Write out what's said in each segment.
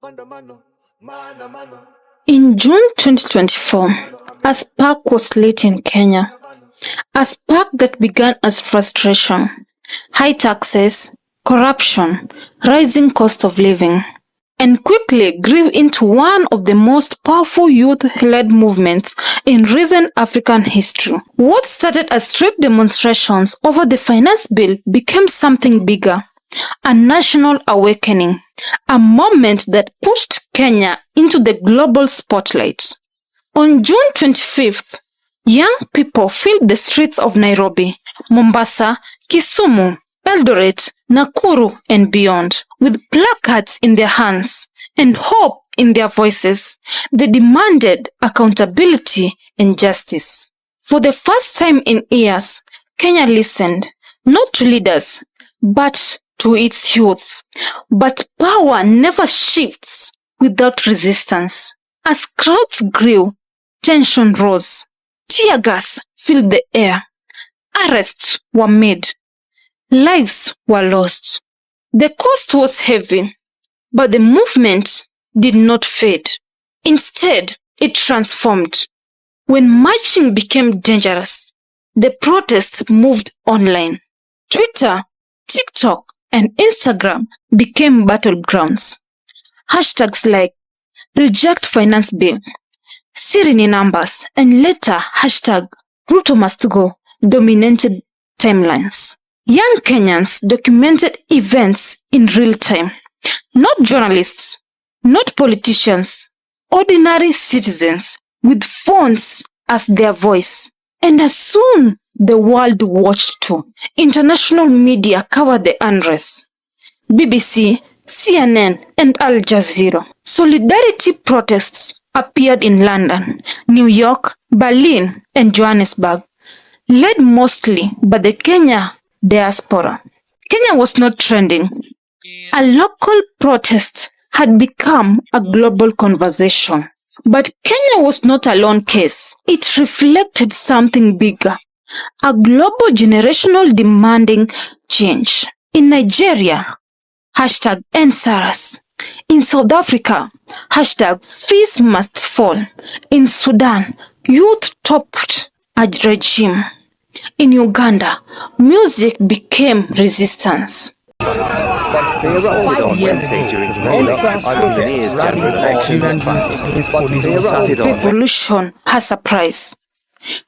In June 2024, a spark was lit in Kenya. A spark that began as frustration, high taxes, corruption, rising cost of living, and quickly grew into one of the most powerful youth-led movements in recent African history. What started as street demonstrations over the finance bill became something bigger, a national awakening, a moment that pushed Kenya into the global spotlight. On June 25th, young people filled the streets of Nairobi, Mombasa, Kisumu, Eldoret, Nakuru, and beyond, with placards in their hands and hope in their voices. They demanded accountability and justice. For the first time in years, Kenya listened, not to leaders, but to its youth. But power never shifts without resistance. As crowds grew, tension rose. Tear gas filled the air. Arrests were made. Lives were lost. The cost was heavy, but the movement did not fade. Instead, it transformed. When marching became dangerous, the protest moved online. Twitter, TikTok, and Instagram became battlegrounds. Hashtags like reject finance bill, Syrian numbers, and later hashtag Ruto must go dominated timelines. Young Kenyans documented events in real time. Not journalists, not politicians, ordinary citizens with phones as their voice. And as soon the world watched too, international media covered the unrest. BBC, CNN, and Al Jazeera. Solidarity protests appeared in London, New York, Berlin, and Johannesburg, led mostly by the Kenya diaspora. Kenya was not trending. A local protest had become a global conversation. But Kenya was not a lone case. It reflected something bigger, a global generational demanding change. In Nigeria, hashtag EndSARS. In South Africa, hashtag fees must fall. In Sudan, youth topped a regime. In Uganda, music became resistance. 5 years ago, EndSARS protests rallied Nigerian youth against police brutality. Revolution has a price.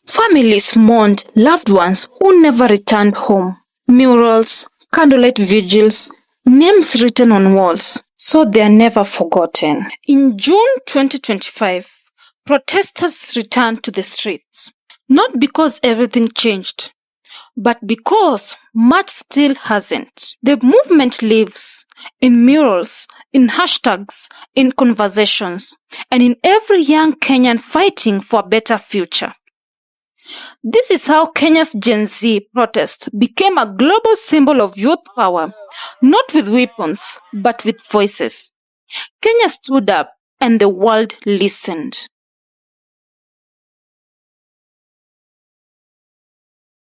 Families mourned loved ones who never returned home. Murals, candlelight vigils, names written on walls, so they are never forgotten. In June 2025, protesters returned to the streets. Not because everything changed, but because much still hasn't. The movement lives in murals, in hashtags, in conversations, and in every young Kenyan fighting for a better future. This is how Kenya's Gen Z protest became a global symbol of youth power, not with weapons, but with voices. Kenya stood up and the world listened.